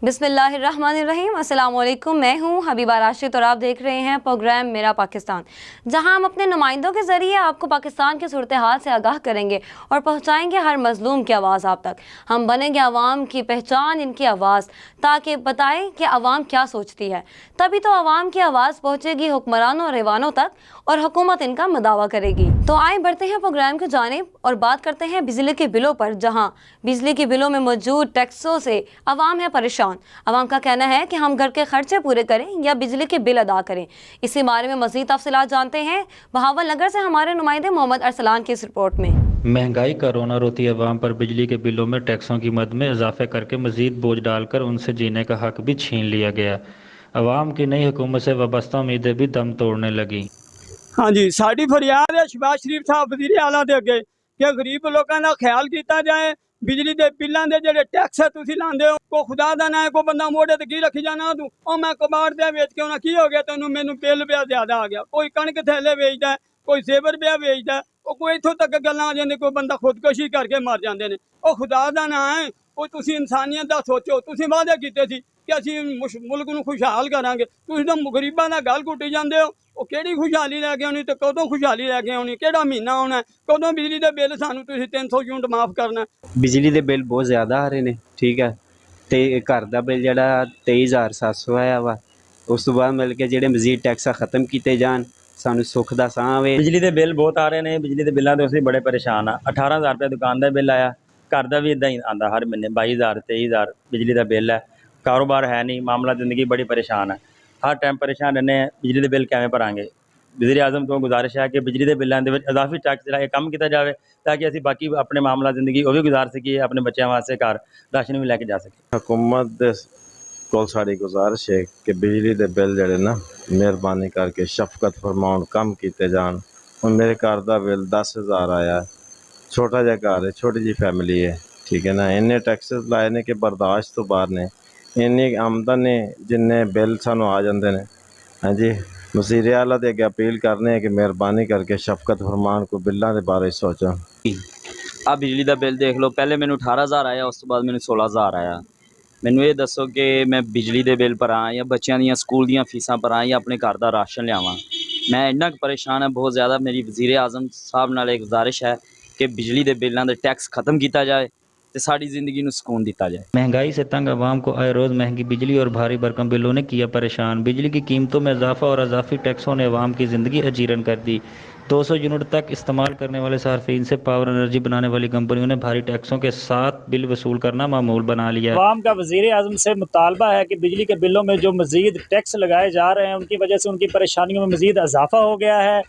बिस्मिल्लाहिर्रहमानिर्रहीम। अस्सलाम वालेकुम। मैं हूँ हबीबा राशिद और आप देख रहे हैं प्रोग्राम मेरा पाकिस्तान, जहाँ हम अपने नुमाइंदों के ज़रिए आपको पाकिस्तान की सूरत हाल से आगाह करेंगे और पहुँचाएंगे हर मज़लूम की आवाज़ आप तक। हम बनेंगे आवाम की पहचान, इनकी आवाज़, ताकि बताएं कि आवाम क्या सोचती है। तभी तो आवाम की आवाज़ पहुँचेगी हुक्मरानों और ऐवानों तक और हुकूमत इनका मदावा करेगी। तो आए बढ़ते हैं प्रोग्राम की जानिब और बात करते हैं बिजली के बिलों पर, जहाँ बिजली के बिलों में मौजूद टैक्सों से आवाम है परेशान। आवाम का कहना है कि हम घर के खर्चे पूरे करें या बिजली के बिल अदा करें। इसी बारे में मज़ीद तफसीलात जानते हैं बहावल नगर से हमारे नुमाइंदे मोहम्मद अरसलान की इस रिपोर्ट में। महंगाई का रोना रोती अवाम पर बिजली के बिलों में टैक्सों की मद में इजाफे करके मजीद बोझ डालकर उनसे जीने का हक भी छीन लिया गया। अवाम की नई हुकूमत से वाबस्ता उम्मीदें भी दम तोड़ने लगी। हाँ जी, साड़ी फरियाद है शहबाज शरीफ साहब वज़ीर आला दे अगे कि गरीब लोगों का ख्याल किया जाए। बिजली के बिलों के जो टैक्स है तुम लाते हो, को खुदा का ना है, को बंदा मोढ़े ते की रखी जाना तू और मैं कबाड़ दिया बेच के होना की हो गया तेन, मैनू बिल पिया ज्यादा आ गया। कोई कणक थैले बेचता है, कोई सेवर पिया बेचता है, कोई इतों तक गल्लां आ जांदी, कोई बंदा खुदकशी करके मर जाते हैं। वो खुदा का ना है, वो तुसीं इंसानियत का सोचो। तुसीं वादे कीते सी कि असीं मुल्क नूं खुशहाल करांगे, तुसीं तां गरीबां दा गल घुट्टी जांदे हो। वो केड़ी खुशहाली लैके आनी, तो कदों खुशहाली लैके आनी, केड़ा महीना आना, कदों बिजली के बिल सानू तुसीं 300 यूनिट माफ़ करना। बिजली के बिल बहुत ज़्यादा आ रहे हैं, ठीक है। तो घर का बिल जो 23,700 आया वा, उस तो बाद मिल के जो मजीद टैक्स खत्म किए जान, सानू सुख का साह आवे। बिजली के बिल बहुत आ रहे हैं, बिजली के बिलों से असीं बड़े परेशान हाँ। 18,000 रुपये दुकान का बिल आया, घर का भी इदा ही आता हर महीने 22,000 23,000 बिजली का बिल है। कारोबार है नहीं, मामला ज़िंदगी बड़ी परेशान है, हर टाइम परेशान रहने। बिजली के बिल किवें भरांगे? वज़ीर आज़म तो गुजारिश है कि बिजली के बिलों के इजाफी टैक्स जो कम किया जाए, ताकि असीं बाकी अपने मामला ज़िंदगी वो भी गुजार सकीए, अपने बच्चों वास्ते घर राशन भी लैके जा सकें। हुकूमत को साड़ी गुजारिश है कि बिजली के बिल जड़े ना मेहरबानी करके शफकत फरमाउन कम किए जान। और मेरे घर का बिल 10,000 आया, छोटा जहा घर है, छोटी जी फैमिली है, ठीक है ना। इन्ने टैक्सेस लाए ने कि बर्दाश्त तो बाहर ने, इन्नी आमदन ने जिन्ने बिल सानू आ जाते हैं। हाँ जी, वज़ीर आला दे अगे अपील करने हैं कि मेहरबानी करके शफकत फरमान को बिलों के बारे सोचो। आप बिजली का बिल देख लो, पहले मैंने 18,000 आया, उस तो बाद मैंने 16,000 आया। मैनू ये दसो कि मैं बिजली के बिल भरा या बच्चों दी स्कूल दी फीसां भरा या अपने घर का राशन लियावां। मैं इन्ना परेशान है बहुत ज़्यादा। मेरी वज़ीर आज़म साहब नाल एक गुजारिश है कि बिजली के बिलों के टैक्स खत्म किया जाए तो साड़ी ज़िंदगी नूं सुकून दिता जाए। महंगाई से तंग अवाम को आए रोज़ महंगी बिजली और भारी भरकम बिलों ने किया परेशान। बिजली की कीमतों में इजाफा और इजाफी टैक्सों ने अवाम की ज़िंदगी अजीरन कर दी। 200 यूनिट तक इस्तेमाल करने वाले सार्फिन से पावर एनर्जी बनाने वाली कंपनियों ने भारी टैक्सों के साथ बिल वसूल करना मामूल बना लिया। अवाम का वज़ीर आज़म से मुतालबा है कि बिजली के बिलों में जो मज़ीद टैक्स लगाए जा रहे हैं, उनकी वजह से उनकी परेशानियों में मज़ीद इजाफा हो गया है।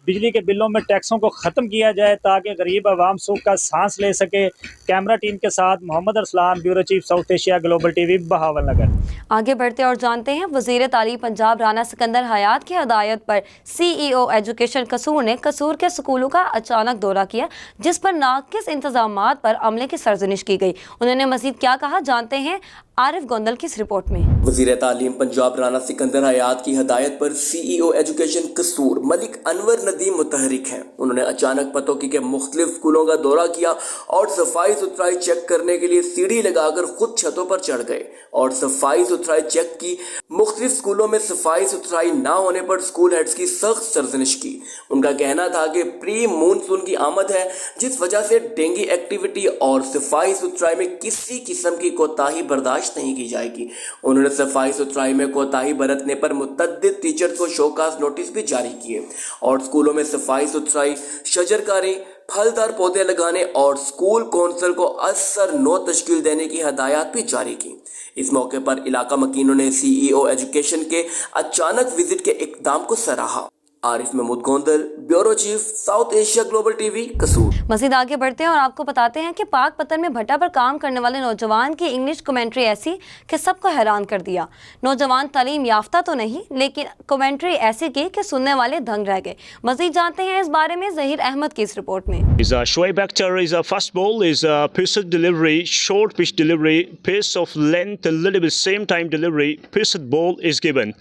बिजली के बिलों में टैक्सों को ख़त्म किया जाए ताकि गरीब आवाम सुख का सांस ले सके। कैमरा टीम के साथ Mohammad Arsalan, bureau chief South Asia global TV, Bahawalnagar. आगे बढ़ते और जानते हैं वज़ीर तालीम पंजाब राना सिकंदर हयात की हदायत पर CEO एजुकेशन कसूर ने कसूर के स्कूलों का अचानक दौरा किया, जिस पर नाकिस इंतजामात पर अमले की सरजनिश की गई। उन्होंने मज़ीद क्या कहा, जानते हैं आरिफ गोंदल की इस रिपोर्ट में। वज़ीर तालीम पंजाब राना सिकंदर हयात की हदायत पर CEO एजुकेशन कसूर मलिक अनवर नदीम मुतहरिक हैं। उन्होंने अचानक पतोकी के मुख्तलिफ स्कूलों का दौरा किया और सफाई सुथराई चेक करने के लिए सीढ़ी लगाकर खुद छतों पर चढ़ गए और सफाई सुथराई चेक की। मुख्तलिफ स्कूलों में सफाई सुथराई ना होने पर स्कूल हेड्स की सख्त सरजनिश की। उनका कहना था कि प्री मानसून की आमद है, जिस वजह से डेंगू एक्टिविटी और सफाई सुथराई में किसी किस्म की कोताही बर्दाश्त नहीं की जाएगी। उन्होंने सफाई सुथराई में कोताही बरतने पर मुतअद्दिद टीचर्स को शोकास नोटिस भी जारी किए और स्कूलों में सफाई सुथराई, शजरकारी, फलदार पौधे लगाने और स्कूल कौंसिल को असर नो तश्कील देने की हदायत भी जारी की। इस मौके पर इलाका मकीनों ने CEO एजुकेशन के अचानक विजिट के इक़दाम को सराहा। Arif Mahmood Gondal, bureau chief South Asia global TV, Kasur. मज़ीद आगे बढ़ते हैं और आपको बताते हैं कि पाक पत्तन में भट्टा पर काम करने वाले नौजवान की इंग्लिश कमेंट्री ऐसी कि सबको हैरान कर दिया। नौजवान तालीम याफ्ता तो नहीं, लेकिन कमेंट्री ऐसी की कि सुनने वाले दंग रह गए। मज़ीद जानते हैं इस बारे में ज़हीर अहमद की इस रिपोर्ट में। Shoaib Akhtar is a fast ball, is a pitch delivery, short pitch delivery, pace of length, a little bit same time delivery, pitch ball is given.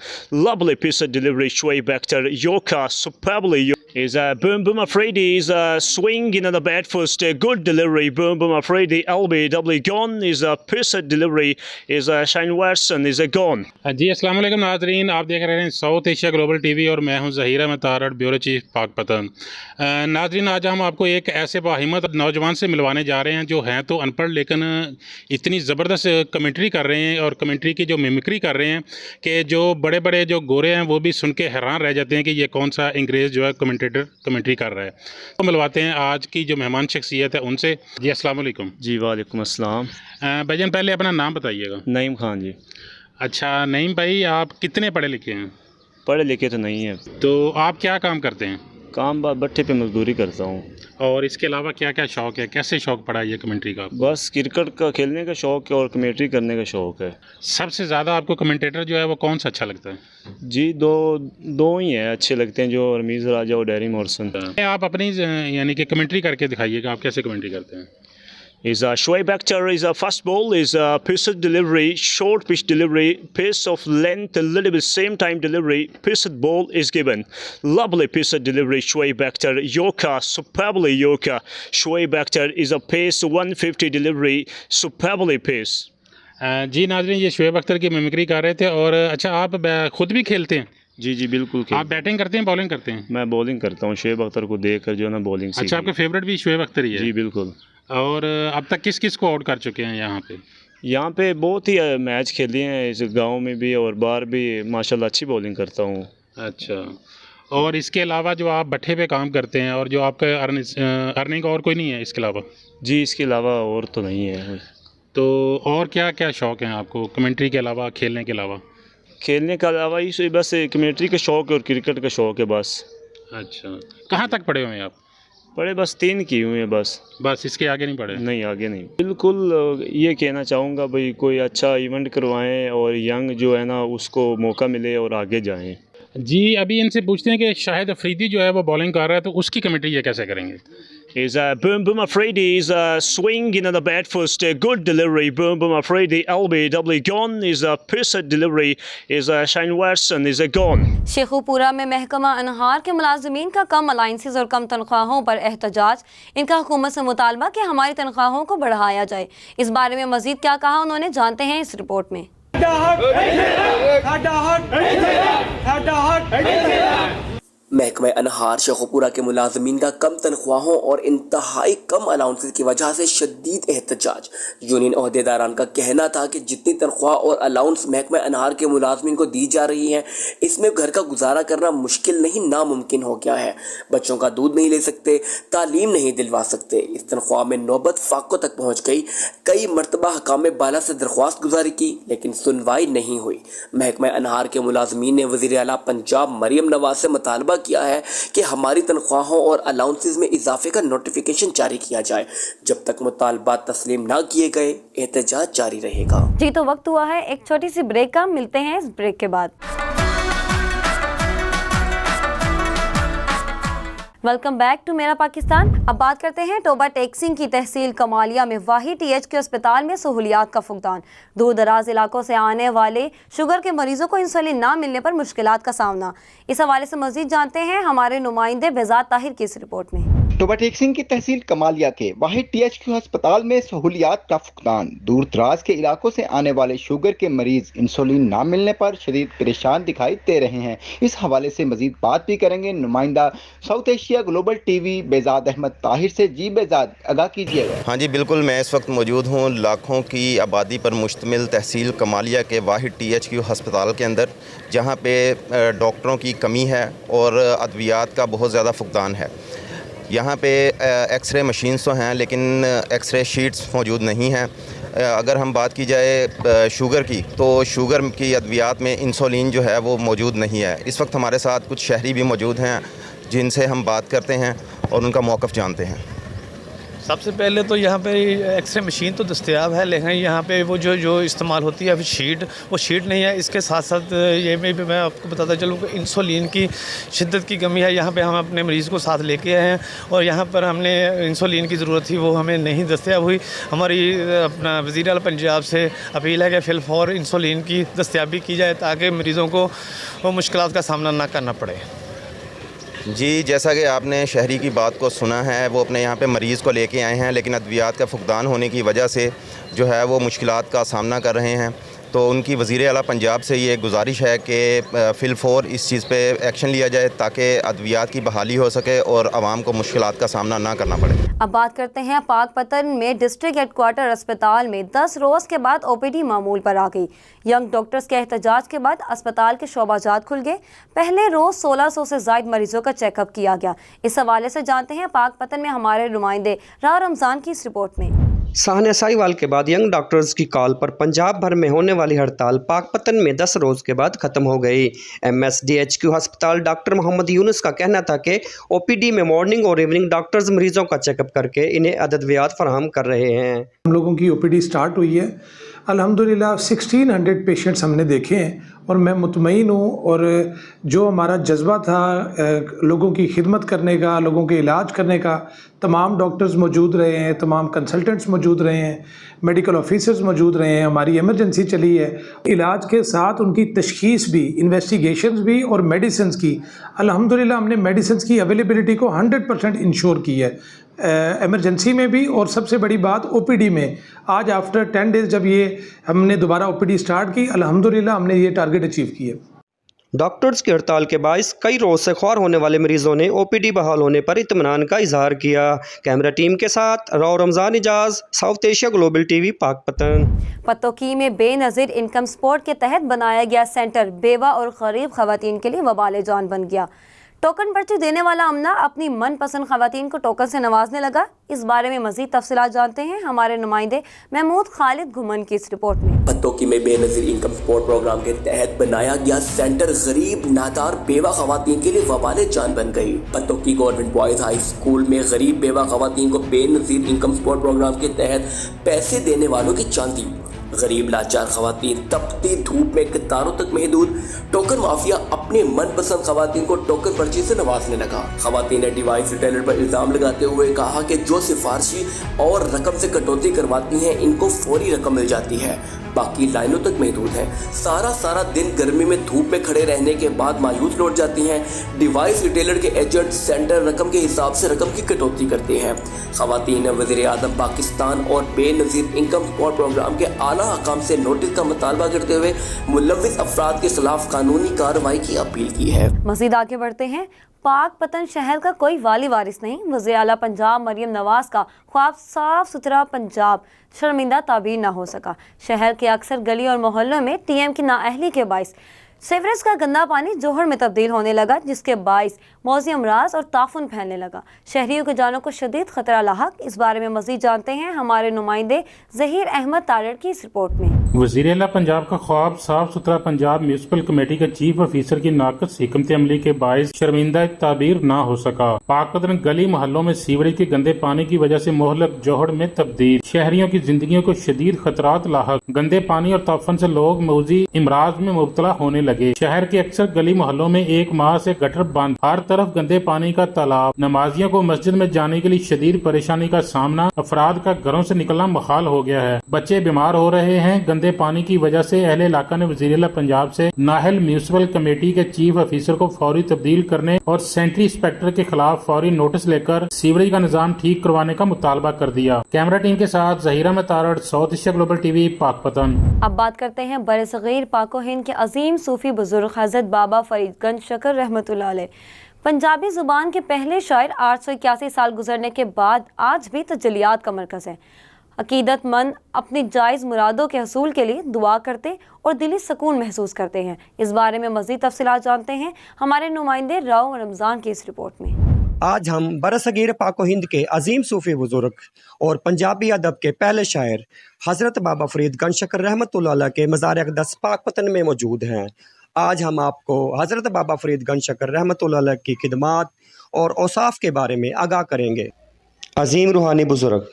Lovely pitch delivery, Shoaib Akhtar. Yorker superbly. Is Boom Boom Afridi is swinging in the bat first. Good delivery. Boom Boom Afridi. LBW gone. Is a Pissed delivery. Is Shane Watson is gone. जी अस्सलाम वालेकुम नाज़रीन, आप देख रहे हैं south Asia global TV और मैं हूं ज़हीर अहमद तारड़, ब्यूरो चीफ पाक पतन। नाज़रीन, आज हम आपको एक ऐसे बाहिम्मत नौजवान से मिलवाने जा रहे हैं जो हैं तो अनपढ़ लेकिन इतनी ज़बरदस्त कमेंट्री कर रहे हैं और कमेंट्री की जो मिमिक्री कर रहे हैं कि जो बड़े बड़े जो गोरे हैं वो भी सुन के हैरान रह जाते हैं कि ये कौन सा अंग्रेज़ जो है कमेंट्री कर रहा है। तो मिलवाते हैं आज की जो मेहमान शख्सियत है उनसे। जी अस्सलाम वालेकुम। जी वालेकुम अस्सलाम। भाईजान पहले अपना नाम बताइएगा। नईम खान जी। अच्छा नईम भाई, आप कितने पढ़े लिखे हैं? पढ़े लिखे तो नहीं है। तो आप क्या काम करते हैं? काम भट्ठे पे मजदूरी करता हूँ। और इसके अलावा क्या क्या शौक़ है, कैसे शौक़ पड़ा ये कमेंट्री का? बस क्रिकेट का खेलने का शौक़ है और कमेंट्री करने का शौक़ है। सबसे ज़्यादा आपको कमेंटेटर जो है वो कौन सा अच्छा लगता है? जी दो ही हैं अच्छे लगते हैं, जो रमीज़ राजा और डैरी मॉर्सन। आप अपनी यानी कि कमेंट्री करके दिखाइएगा, आप कैसे कमेंट्री करते हैं? Is Shoaib Akhtar is a fast ball, is a pissed delivery, short pitch delivery, pace of length, a little bit same time delivery, pissed ball is given. Lovely pissed delivery, Shoaib Akhtar, Yorker, superbly Yorker. Shoaib Akhtar is a pace 150 delivery, superbly pace. जी नाज़रीन, ये शोएब अख्तर की mimicry कर रहे थे। और अच्छा, आप खुद भी खेलते हैं? जी जी बिल्कुल। आप बैटिंग करते हैं, बॉलिंग करते हैं? मैं बॉलिंग करता हूँ, शोएब अख्तर को देख कर जो है ना बॉलिंग सीखी। अच्छा, आपका फेवरेट भी शोएब अख्तर ही है? जी बिल्कुल। और अब तक किस किस को आउट कर चुके हैं यहाँ पे? यहाँ पे बहुत ही मैच खेले हैं, इस गांव में भी और बाहर भी माशाल्लाह अच्छी बॉलिंग करता हूँ। अच्छा, और इसके अलावा जो आप भट्ठे पे काम करते हैं और जो आपका अर्निंग और कोई नहीं है इसके अलावा? जी इसके अलावा और तो नहीं है। तो और क्या क्या शौक़ हैं आपको कमेंट्री के अलावा, खेलने के अलावा? खेलने के अलावा ही बस कमेंट्री का शौक़ है और क्रिकेट का शौक़ है बस। अच्छा, कहाँ तक पढ़े हुए हैं आप? पढ़े बस 3 की हुए हैं बस इसके आगे नहीं पढ़े? नहीं, आगे नहीं। बिल्कुल ये कहना चाहूँगा भाई कोई अच्छा इवेंट करवाएं और यंग जो है ना उसको मौका मिले और आगे जाएं। जी अभी इनसे पूछते हैं कि शाहिद अफरीदी जो है वो बॉलिंग कर रहा है, तो उसकी कमेंट्री ये कैसे करेंगे? Is Boom Boom Afridi is swinging in the bat first. Good delivery. Boom Boom Afridi. LBW gone. Is a Pissed delivery. Is Shane Watson is gone. Sheikhupura में महकमा अनहार के मुलाजमीन का कम अलाइंसेस और कम तनख्वाहों पर एहतजाज। इनका हुकूमत से मुतालबा कि हमारी तनख्वाहों को बढ़ाया जाए। इस बारे में मजीद क्या कहा उन्होंने, जानते हैं इस रिपोर्ट में। महकमा अनहार शेखुपुरा के मुलाजमीन का कम तनख्वाहों और इंतहाई कम अलाउंसेस की वजह से शदीद एहतजाज। यूनियन अहदेदारान का कहना था कि जितनी तनख्वाह और अलाउंस महकमा अनहार के मुलाजमीन को दी जा रही है इसमें घर का गुजारा करना मुश्किल नहीं नामुमकिन हो गया है। बच्चों का दूध नहीं ले सकते, तालीम नहीं दिलवा सकते। इस तनख्वाह में नौबत फाकों तक पहुँच गई। कई मरतबा हकाम बाला से दरख्वास्त गुजारी की लेकिन सुनवाई नहीं हुई। महकमा अनहार के मुलाजमीन ने वज़ीर आला पंजाब मरियम नवाज से मुतालबा किया है कि हमारी तनख्वाहों और अलाउंसेस में इजाफे का नोटिफिकेशन जारी किया जाए। जब तक मुतालबात तस्लीम ना किए गए एहतजाज जारी रहेगा। जी तो वक्त हुआ है एक छोटी सी ब्रेक का, मिलते हैं इस ब्रेक के बाद। वेलकम बैक टू मेरा पाकिस्तान। अब बात करते हैं टोबा टेक्सिंग की तहसील कमालिया में वाही THQ अस्पताल में सहूलियात का फुकदान। दूर दराज इलाकों से आने वाले शुगर के मरीजों को इंसुलिन ना मिलने पर मुश्किलात का सामना। इस हवाले से मजीद जानते हैं हमारे नुमाइंदे बेजाद ताहिर की इस रिपोर्ट में। टोबा टेक्सिंग की तहसील कमालिया के वाही THQ अस्पताल में सहूलियात का फुकदान। दूर दराज के इलाकों से आने वाले शुगर के मरीज इंसुलिन ना मिलने पर शदीद परेशान दिखाई दे रहे हैं। इस हवाले से मजीद बात भी करेंगे नुमाइंदा South Asia global TV Behzad Ahmed Tahir से। जी बेजाद, आगाह कीजिएगा। हाँ जी बिल्कुल, मैं इस वक्त मौजूद हूँ लाखों की आबादी पर मुश्तमिल तहसील कमालिया के वाहिद THQ अस्पताल के अंदर, जहाँ पे डॉक्टरों की कमी है और अद्वियात का बहुत ज़्यादा फुकदान है। यहाँ पे एक्सरे मशीन्स तो हैं लेकिन एक्सरे शीट्स मौजूद नहीं हैं। अगर हम बात की जाए शुगर की, तो शुगर की अद्वियात में इंसुलिन जो है वो मौजूद नहीं है। इस वक्त हमारे साथ कुछ शहरी भी मौजूद हैं जिनसे हम बात करते हैं और उनका मौक़िफ़ जानते हैं। सबसे पहले तो यहाँ पे एक्सरे मशीन तो दस्तयाब है लेकिन यहाँ पे वो जो इस्तेमाल होती है शीट, वो शीट नहीं है। इसके साथ साथ ये में भी मैं आपको बताता चलूँ कि इंसुलिन की शिद्दत की कमी है। यहाँ पे हम अपने मरीज़ को साथ लेके आए हैं और यहाँ पर हमने इंसुलिन की ज़रूरत थी, वो हमें नहीं दस्तयाब हुई। हमारी अपना वज़ीर आला पंजाब से अपील है कि फिलफौर इंसुलिन की दस्तयाबी की जाए ताकि मरीज़ों को वो मुश्किलात का सामना ना करना पड़े। جی، جیسا کہ آپ نے شہری کی بات کو سنا ہے، وہ اپنے یہاں پہ مریض کو لے کے آئے ہیں، لیکن ادویات کا فقدان ہونے کی وجہ سے جو ہے وہ مشکلات کا سامنا کر رہے ہیں. تو ان کی وزیر اعلیٰ پنجاب سے یہ گزارش ہے کہ فی الفور اس چیز پہ ایکشن لیا جائے تاکہ ادویات کی بحالی ہو سکے اور عوام کو مشکلات کا سامنا نہ کرنا پڑے. اب بات کرتے ہیں پاک پتن میں ڈسٹرکٹ ہیڈ کوارٹر اسپتال میں 10 روز کے بعد OPD معمول پر آ گئی. ینگ ڈاکٹرز کے احتجاج کے بعد اسپتال کے شعبہ جات کھل گئے. پہلے روز 1600 سے زائد مریضوں کا چیک اپ کیا گیا. اس حوالے سے جانتے ہیں پاک پتن میں ہمارے نمائندے راہ رمضان کی اس رپورٹ میں. سہن سائیوال کے بعد ینگ ڈاکٹرز کی کال پر پنجاب بھر میں ہونے والی ہڑتال پاک پتن میں 10 روز کے بعد ختم ہو گئی. MSDHQ ہسپتال ڈاکٹر محمد یونس کا کہنا تھا کہ OPD میں مارننگ اور ایوننگ ڈاکٹرز مریضوں کا چیک اپ کر کے انہیں ادویات فراہم کر رہے ہیں. ہم لوگوں کی OPD سٹارٹ ہوئی ہے. الحمدللہ 1600 پیشنٹس ہم نے دیکھے ہیں اور میں مطمئن ہوں. اور جو ہمارا جذبہ تھا لوگوں کی خدمت کرنے کا، لوگوں کے علاج کرنے کا، تمام ڈاکٹرز موجود رہے ہیں، تمام کنسلٹنٹس موجود رہے ہیں، میڈیکل آفیسرز موجود رہے ہیں. ہماری ایمرجنسی چلی ہے. علاج کے ساتھ ان کی تشخیص بھی، انویسٹیگیشنز بھی اور میڈیسنز کی. الحمدللہ ہم نے میڈیسنز کی اویلیبلٹی کو 100% انشور کی ہے، ایمرجنسی میں بھی. اور سب سے بڑی بات OPD میں آج آفٹر 10 ڈیز جب یہ ہم نے دوبارہ OPD سٹارٹ کی، الحمدللہ ہم نے یہ ٹارگٹ اچیو کی ہے. ڈاکٹرز کی ہڑتال کے باعث کئی روز سے خوار ہونے والے مریضوں نے OPD بحال ہونے پر اطمینان کا اظہار کیا. کیمرہ ٹیم کے ساتھ راہ رمضان اجاز، ساؤتھ ایشیا گلوبل TV پاک پتن. پتوکی میں بے نظیر انکم سپورٹ کے تحت بنایا گیا سینٹر بیوہ اور غریب خواتین کے لیے وبال جان بن گیا. ٹوکن پرچی دینے والا امنا اپنی من پسند خواتین کو ٹوکن سے نوازنے لگا. اس بارے میں مزید تفصیلات جانتے ہیں ہمارے نمائندے محمود خالد گھمن کی اس رپورٹ میں. پتوکی میں بے نظیر انکم سپورٹ پروگرام کے تحت بنایا گیا سینٹر غریب نادار بیوہ خواتین کے لیے وبال جان بن گئی. Pattoki government boys high school میں غریب بیوہ خواتین کو بے نظیر انکم سپورٹ پروگرام کے تحت پیسے دینے والوں کی چاندی. غریب لاچار خواتین تپتی دھوپ میں قطاروں تک محدود. ٹوکن مافیا اپنے من پسند خواتین کو ٹوکن پرچی سے نوازنے لگا. خواتین نے ڈیوائس ریٹیلر پر الزام لگاتے ہوئے کہا کہ جو سفارشی اور رقم سے کٹوتی کرواتی ہیں ان کو فوری رقم مل جاتی ہے، باقی لائنوں تک محدود ہیں. سارا دن گرمی میں دھوپ میں کھڑے رہنے کے بعد مایوس لوٹ جاتی ہیں. ڈیوائس ریٹیلر کے ایجنٹ سینٹر رقم کے حساب سے رقم کی کٹوتی کرتے ہیں. خواتین نے وزیر اعظم پاکستان اور بے نظیر انکم سپورٹ پروگرام کے اعلیٰ حکام سے نوٹس کا مطالبہ کرتے ہوئے ملوث افراد کے خلاف قانونی کارروائی کی اپیل کی ہے. مزید آگے بڑھتے ہیں. پاک پتن شہر کا کوئی والی وارث نہیں. وزیر اعلیٰ پنجاب مریم نواز کا خواب صاف ستھرا پنجاب شرمندہ تعبیر نہ ہو سکا. شہر کے اکثر گلی اور محلوں میں TM کی نااہلی کے باعث سیوریج کا گندا پانی جوہر میں تبدیل ہونے لگا، جس کے باعث موذی امراض اور تعفن پھیلنے لگا. شہریوں کی جانوں کو شدید خطرہ لاحق. اس بارے میں مزید جانتے ہیں ہمارے نمائندے ظہیر احمد تارڑ کی اس رپورٹ میں. وزیر اعلیٰ پنجاب کا خواب صاف ستھرا پنجاب میونسپل کمیٹی کے چیف آفیسر کی ناقص حکمت عملی کے باعث شرمندہ تعبیر نہ ہو سکا. پاک پتن گلی محلوں میں سیوریج کے گندے پانی کی وجہ سے مہلک جوہر میں تبدیل. شہریوں کی زندگیوں کو شدید خطرات لاحق. گندے پانی اور تعفن سے لوگ موذی امراض میں مبتلا ہونے لگے. شہر کے اکثر گلی محلوں میں 1 ماہ سے گٹر بند، ہر طرف گندے پانی کا تالاب. نمازیوں کو مسجد میں جانے کے لیے شدید پریشانی کا سامنا. افراد کا گھروں سے نکلنا محال ہو گیا ہے. بچے بیمار ہو رہے ہیں. گندے پانی کی وجہ سے اہل علاقہ نے وزیر اعلیٰ پنجاب سے نااہل میونسپل کمیٹی کے چیف آفیسر کو فوری تبدیل کرنے اور سینٹری انسپیکٹر کے خلاف فوری نوٹس لے کر سیوریج کا نظام ٹھیک کروانے کا مطالبہ کر دیا. کیمرہ ٹیم کے ساتھ Zaheer Ahmed Tarar, South Asia global TV پاک پتن. اب بات کرتے ہیں برصغیر پاک و ہند کے عظیم صوفی بزرگ حضرت بابا فرید گنج شکر رحمۃ اللہ علیہ. پنجابی زبان کے پہلے شاعر 881 سال گزرنے کے بعد آج بھی تجلیات کا مرکز ہے. عقیدت مند اپنی جائز مرادوں کے حصول کے لیے دعا کرتے اور دلی سکون محسوس کرتے ہیں. اس بارے میں مزید تفصیلات جانتے ہیں ہمارے نمائندے راؤ رمضان کی اس رپورٹ میں. آج ہم برصغیر پاک و ہند کے عظیم صوفی بزرگ اور پنجابی ادب کے پہلے شاعر حضرت بابا فرید گنج شکر رحمۃ اللہ علیہ کے مزار اقدس پاک پتن میں موجود ہیں. آج ہم آپ کو حضرت بابا فرید گنج شکر رحمۃ اللہ علیہ کی خدمات اور اوصاف کے بارے میں آگاہ کریں گے. عظیم روحانی بزرگ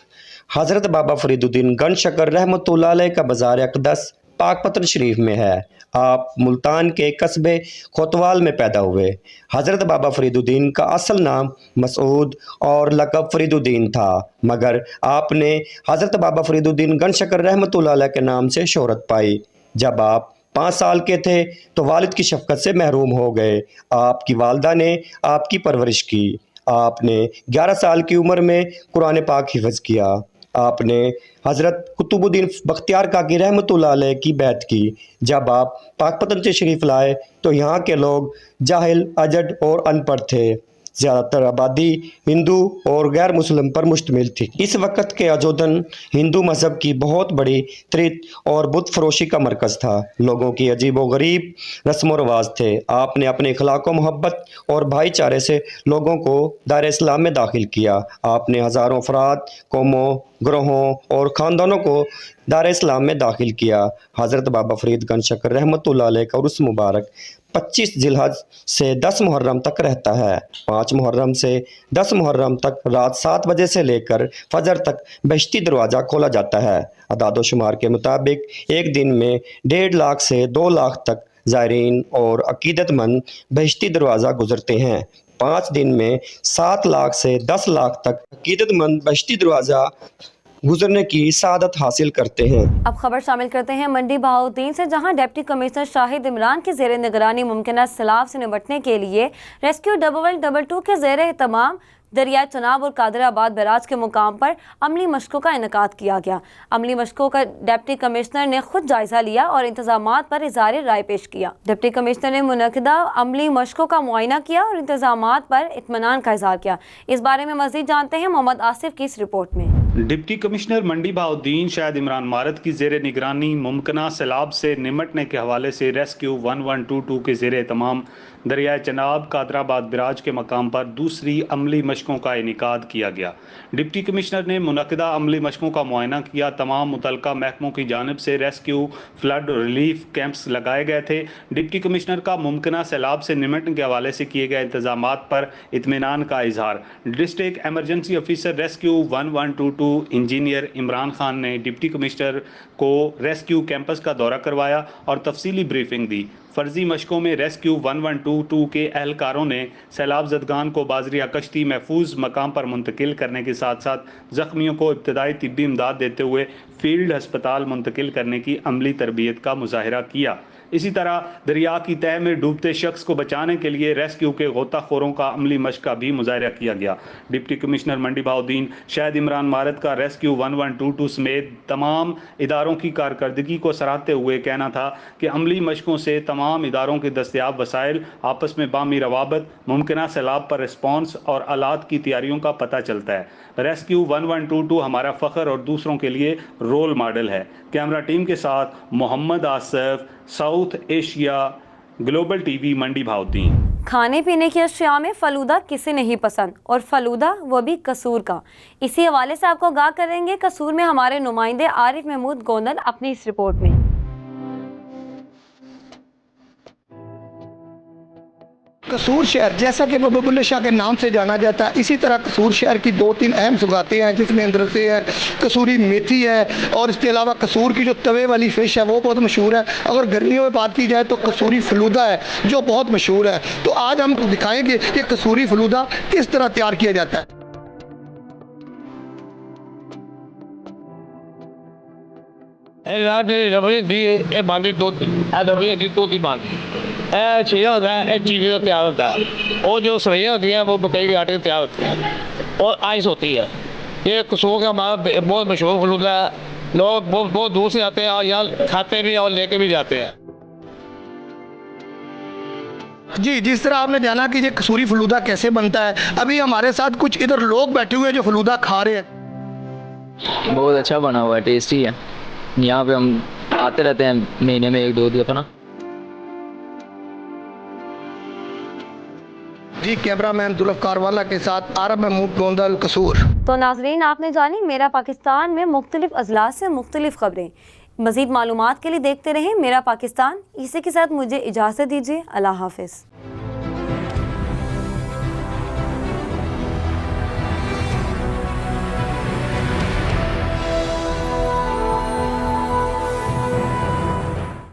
حضرت بابا فرید الدین گنج شکر رحمۃ اللہ علیہ کا مزار اقدس پاک پتن شریف میں ہے. آپ ملتان کے قصبے کوتوال میں پیدا ہوئے. حضرت بابا فرید الدین کا اصل نام مسعود اور لقب فرید الدین تھا، مگر آپ نے حضرت بابا فرید الدین گنج شکر رحمۃ اللہ علیہ کے نام سے شہرت پائی جب آپ 5 साल के थे तो वालिद की शफकत से महरूम हो गए। आपकी वालदा ने आपकी परवरिश की। आपने 11 साल की उम्र में कुरान पाक हिफ्ज़ किया। आपने हज़रत कुतुबुद्दीन बख्तियार काकी रहमतुल्लाह अलैह की बैत की। जब आप पाकपतन तशरीफ़ लाए तो यहाँ के लोग जाहिल, अजड और अनपढ़ थे। ज़्यादातर आबादी हिंदू और गैर मुस्लिम पर मुश्तमिल थी। इस वक्त के अजोदन हिंदू मज़हब की बहुत बड़ी त्रित और बुत फरोशी का मरकज़ था। लोगों की अजीब व गरीब रस्म व रवाज थे। आपने अपने इखलाक व मोहब्बत और भाईचारे से लोगों को दायरे इस्लाम में दाखिल किया। आपने हज़ारों अफराद, कौमों, ग्रोहों और ख़ानदानों को दायरे इस्लाम में दाखिल किया। हज़रत बाबा फरीद गंज शकर रहमतुल्लाह अलैह का उर्स मुबारक 25 जिलहज से 10 मुहर्रम तक रहता है। 5 मुहर्रम से 10 मुहर्रम तक रात 7 बजे से लेकर फजर तक बहश्ती दरवाज़ा खोला जाता है। अदाद व शुमार के मुताबिक एक दिन में 1.5 लाख से 2 लाख तक ज़ायरीन और अकीदतमंद बहश्ती दरवाज़ा गुजरते हैं। 5 दिन में 7 लाख से 10 लाख तक अकीदतमंद बहश्ती दरवाज़ा गुजरने की सआदत हासिल करते हैं। अब खबर शामिल करते हैं मंडी बहाउद्दीन से, जहां डिप्टी कमिश्नर शाहिद इमरान के ज़ेर निगरानी मुमकिन सैलाब से निपटने के लिए रेस्क्यू 1122 के ज़ेर एहतमाम दरिया चनाब और कादराबाद बैराज के मुकाम पर अमली मशकों का इनेकाद किया गया। अमली मशकों का डिप्टी कमिश्नर ने खुद जायजा लिया और इंतजामात पर इज़हार राय पेश किया। डिप्टी कमिश्नर ने मुनक़िदा अमली मशकों का मुआयना किया और इंतजामात पर इत्मीनान का इज़हार किया। इस बारे में मज़ीद जानते हैं मोहम्मद आसिफ की इस रिपोर्ट में। डिप्टी कमिश्नर मंडी बहाउद्दीन शाहिद इमरान मारत की ज़ेर निगरानी मुमकिना सैलाब से निमटने के हवाले से रेस्क्यू 1122 के ज़ेर एहतमाम दरिया चनाब कादराबाद बराज के मकाम पर दूसरी अमली मशकों का इनेकाद किया गया। डिप्टी कमिश्नर ने मुनक़िदा अमली मशकों का मुआयना किया। तमाम मुतल्लिका महकमों की जानिब से रेस्क्यू, फ्लड रिलीफ कैंप्स लगाए गए थे। डिप्टी कमिश्नर का मुमकिना सैलाब से निमटने के हवाले से किए गए इंतजामात पर इत्मीनान का इजहार। District emergency officer rescue 1122 engineer Imran Khan ने डिप्टी कमिश्नर को रेस्क्यू कैंपस का दौरा करवाया और तफसीली ब्रीफिंग दी। फर्जी मशकों में रेस्क्यू 1122 के एहलकारों ने सैलाब ज़दगान को बाजरिया कश्ती महफूज मकाम पर मुंतकिल करने के साथ साथ ज़ख्मियों को इब्तदाई तिब्बी इमदाद देते हुए फील्ड हस्पताल मुंतकिल करने की अमली तरबियत का मुजाहिरा किया। इसी तरह दरिया की तह में डूबते शख्स को बचाने के लिए रेस्क्यू के गोताखोरों का अमली मशक का भी मुजाहिरा किया गया। डिप्टी कमिश्नर मंडी बहाउद्दीन शाहिद इमरान मारत का रेस्क्यू 1122 समेत तमाम इदारों की कारकर्दगी को सराहते हुए कहना था कि अमली मशकों से तमाम इदारों के दस्तयाब वसाइल, आपस में बामी रवाबत, मुमकिना सैलाब पर रिस्पॉन्स और आलात की तैयारियों का पता चलता है। रेस्क्यू 1122 हमारा फ़ख्र और दूसरों के लिए रोल मॉडल है। कैमरा टीम के साथ Mohammad Asif, South Asia global TV, Mandi Bahauddin. खाने पीने की अशिया में फलूदा किसे नहीं पसंद, और फलूदा वो भी कसूर का। इसी हवाले से आपको आगाह करेंगे कसूर में हमारे नुमाइंदे आरिफ महमूद गोंदल अपनी इस रिपोर्ट में। कसूर शहर जैसा कि बाबा बुल्ले शाह के नाम से जाना जाता है, इसी तरह कसूर शहर की 2-3 अहम सुगातें हैं, जिसमें अंदर से है कसूरी मेथी है और इसके अलावा कसूर की जो तवे वाली फ़िश है वो बहुत मशहूर है। अगर गर्मियों में बात की जाए तो कसूरी फलूदा है जो बहुत मशहूर है। तो आज हम दिखाएंगे कि कसूरी फलूदा किस तरह तैयार किया जाता है। चीज़ें होता है, एक चीज़ें का तैयार होता है, और जो सवैयाँ होती हैं वो मकई के आटे तैयार होती हैं और आइस होती है। ये कसूर का हमारा बहुत मशहूर फलूदा है। लोग बहुत दूर से आते हैं और यहाँ खाते भी और लेके भी जाते हैं। जी, जिस तरह आपने जाना कि ये कसूरी फलूदा कैसे बनता है, अभी हमारे साथ कुछ इधर लोग बैठे हुए हैं जो फलूदा खा रहे हैं। बहुत अच्छा बना हुआ है, टेस्टी है। यहाँ पे हम आते रहते हैं महीने में 1-2 दफ़ा ना। जी, कैमरामैन जुल्फ़कार वाला के साथ आरिफ महमूद गोंदल, कसूर। तो नाजरीन, आपने जानी मेरा पाकिस्तान में मुख्तलिफ अजला से मुख्तलिफ खबरें। मज़ीद मालूमात के लिए देखते रहें मेरा पाकिस्तान। इसी के साथ मुझे इजाज़त दीजिए। अल्लाह हाफ़िज़।